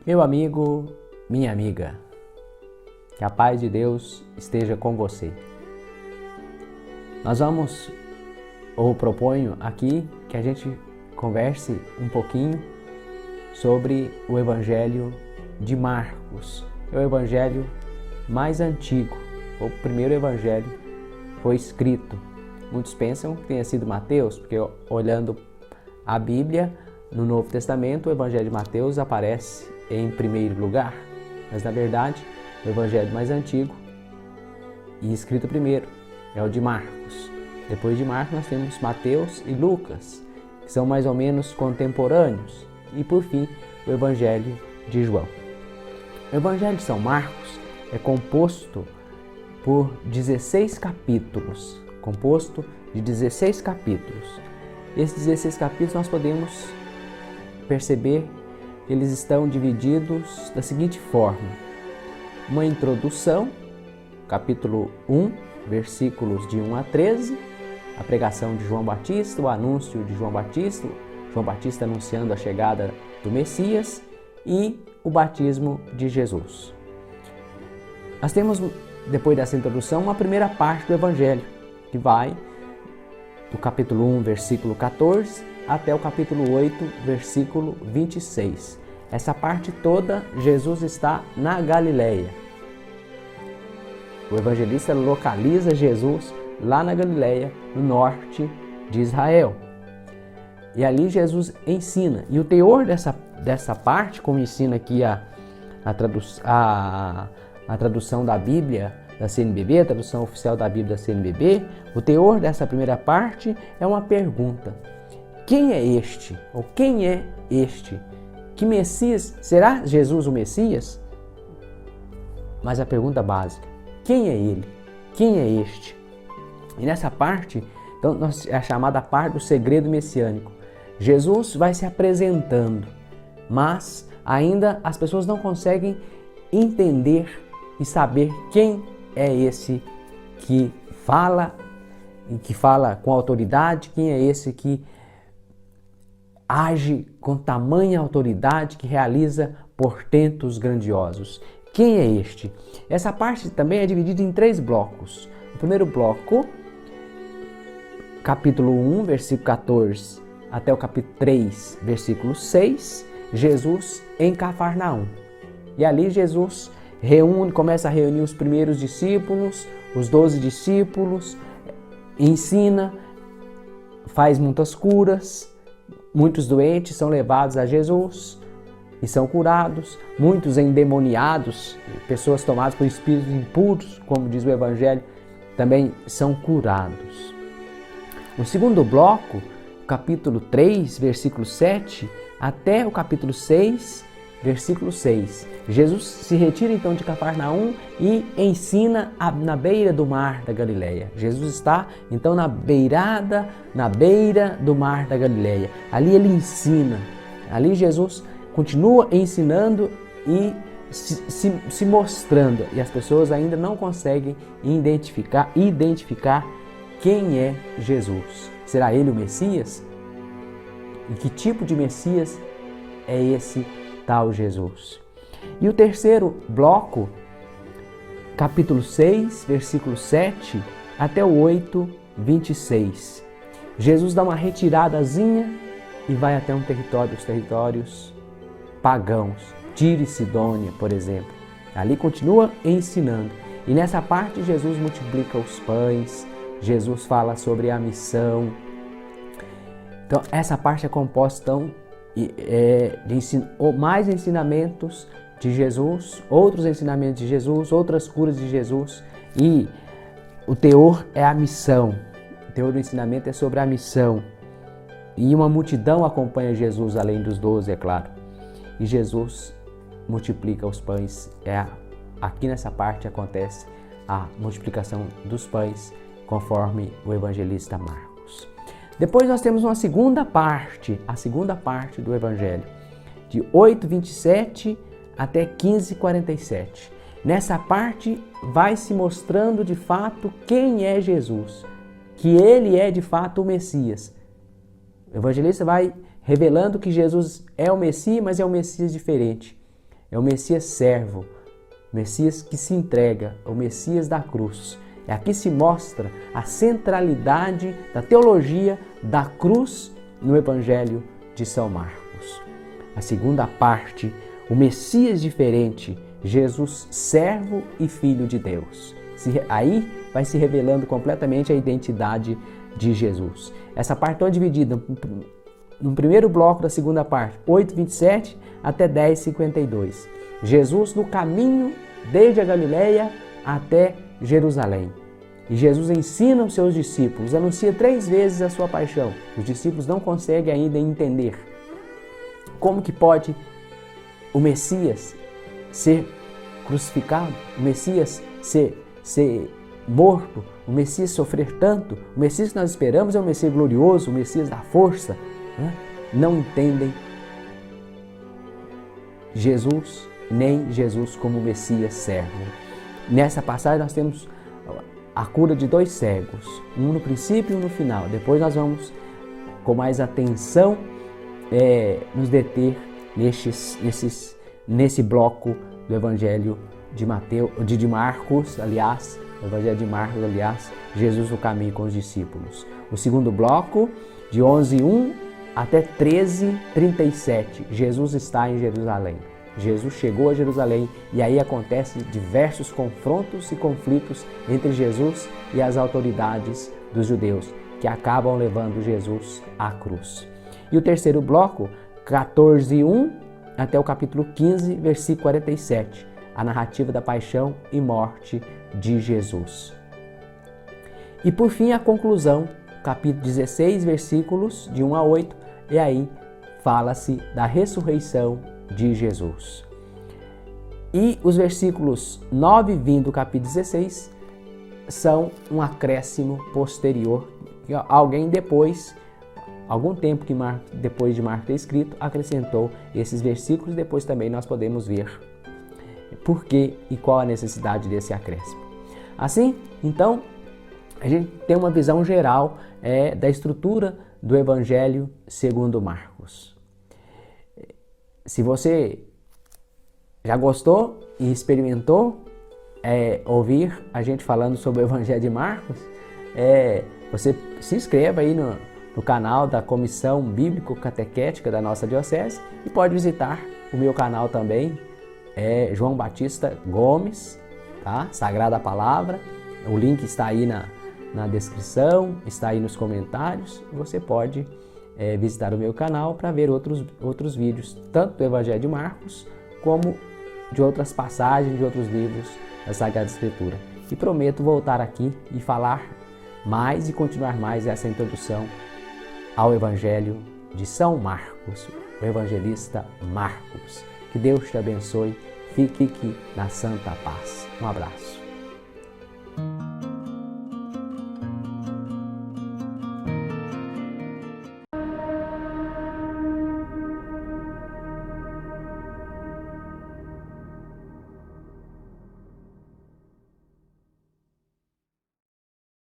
Meu amigo, minha amiga, que a paz de Deus esteja com você. Nós proponho aqui que a gente converse um pouquinho sobre o Evangelho de Marcos. É o Evangelho mais antigo, o primeiro Evangelho foi escrito. Muitos pensam que tenha sido Mateus, porque olhando a Bíblia, no Novo Testamento, o Evangelho de Mateus aparece em primeiro lugar, mas na verdade o Evangelho mais antigo e escrito primeiro é o de Marcos. Depois de Marcos nós temos Mateus e Lucas, que são mais ou menos contemporâneos, e por fim o Evangelho de João. O Evangelho de São Marcos é composto por 16 capítulos, Esses 16 capítulos nós podemos perceber que eles estão divididos da seguinte forma: uma introdução, capítulo 1, versículos de 1 a 13, a pregação de João Batista, o anúncio de João Batista anunciando a chegada do Messias e o batismo de Jesus. Nós temos, depois dessa introdução, uma primeira parte do Evangelho, que vai do capítulo 1, versículo 14, até o capítulo 8, versículo 26. Essa parte toda, Jesus está na Galileia. O evangelista localiza Jesus lá na Galileia, no norte de Israel. E ali Jesus ensina. E o teor dessa parte, como ensina aqui a tradução da Bíblia da CNBB, a tradução oficial da Bíblia da CNBB, o teor dessa primeira parte é uma pergunta: quem é este? Ou quem é este? Que Messias? Será Jesus o Messias? Mas a pergunta básica: quem é ele? Quem é este? E nessa parte, então, é a chamada parte do segredo messiânico. Jesus vai se apresentando, mas ainda as pessoas não conseguem entender e saber quem é esse que fala e que fala com autoridade, quem é esse que age com tamanha autoridade, que realiza portentos grandiosos. Quem é este? Essa parte também é dividida em 3 blocos. O primeiro bloco, capítulo 1, versículo 14, até o capítulo 3, versículo 6, Jesus em Cafarnaum. E ali Jesus começa a reunir os primeiros discípulos, os 12 discípulos, ensina, faz muitas curas, muitos doentes são levados a Jesus e são curados, muitos endemoniados, pessoas tomadas por espíritos impuros, como diz o Evangelho, também são curados. O segundo bloco, capítulo 3, versículo 7, até o capítulo 6, versículo 6. Jesus se retira então de Cafarnaum e ensina na beira do mar da Galileia. Jesus está então na beira do mar da Galileia. Ali ele ensina, ali Jesus continua ensinando e se mostrando. E as pessoas ainda não conseguem identificar quem é Jesus. Será ele o Messias? E que tipo de Messias é esse tal Jesus? E o terceiro bloco, capítulo 6, versículo 7 até o 8, 26. Jesus dá uma retiradazinha e vai até os territórios pagãos, Tiro e Sidônia, por exemplo. Ali continua ensinando. E nessa parte Jesus multiplica os pães, Jesus fala sobre a missão. Então essa parte é composta de mais ensinamentos de Jesus, outros ensinamentos de Jesus, outras curas de Jesus, e o teor é a missão. O teor do ensinamento é sobre a missão. E uma multidão acompanha Jesus, além dos 12, é claro. E Jesus multiplica os pães. Aqui nessa parte acontece a multiplicação dos pães, conforme o evangelista Marcos. Depois nós temos a segunda parte do Evangelho, de 8:27 até 15:47. Nessa parte vai se mostrando de fato quem é Jesus, que ele é de fato o Messias. O evangelista vai revelando que Jesus é o Messias, mas é um Messias diferente. é o Messias servo, o Messias que se entrega, o Messias da cruz. E aqui se mostra a centralidade da teologia da cruz no Evangelho de São Marcos. A segunda parte, o Messias diferente, Jesus servo e filho de Deus. Aí vai se revelando completamente a identidade de Jesus. Essa parte está dividida no primeiro bloco da segunda parte, 8:27 até 10:52. Jesus no caminho desde a Galileia até Jerusalém. E Jesus ensina os seus discípulos, anuncia 3 vezes a sua paixão. Os discípulos não conseguem ainda entender como que pode o Messias ser crucificado, o Messias ser morto, o Messias sofrer tanto. O Messias que nós esperamos é o Messias glorioso, o Messias da força. Não entendem Jesus, nem Jesus como Messias servo. Nessa passagem nós temos a cura de 2 cegos, um no princípio e um no final. Depois nós vamos com mais atenção nos deter nesse bloco do Evangelho de Marcos, aliás, o Evangelho de Marcos, aliás, Jesus no caminho com os discípulos. O segundo bloco, de 11:1 até 13:37, Jesus está em Jerusalém. Jesus chegou a Jerusalém e aí acontecem diversos confrontos e conflitos entre Jesus e as autoridades dos judeus, que acabam levando Jesus à cruz. E o terceiro bloco, 14:1 até o capítulo 15, versículo 47, a narrativa da paixão e morte de Jesus. E por fim a conclusão, capítulo 16, versículos de 1 a 8, e aí fala-se da ressurreição de Jesus. E os versículos 9 e 20 do capítulo 16 são um acréscimo posterior. Alguém depois, algum tempo depois de Marcos ter escrito, acrescentou esses versículos. Depois também nós podemos ver por que e qual a necessidade desse acréscimo. Assim, então, a gente tem uma visão geral da estrutura do Evangelho segundo Marcos. Se você já gostou e experimentou ouvir a gente falando sobre o Evangelho de Marcos, você se inscreva aí no canal da Comissão Bíblico-Catequética da nossa Diocese e pode visitar o meu canal também, João Batista Gomes, tá? Sagrada Palavra. O link está aí na descrição, está aí nos comentários. Você pode visitar o meu canal para ver outros vídeos, tanto do Evangelho de Marcos, como de outras passagens de outros livros da Sagrada Escritura. E prometo voltar aqui e falar mais e continuar mais essa introdução ao Evangelho de São Marcos, o evangelista Marcos. Que Deus te abençoe, fique na santa paz. Um abraço.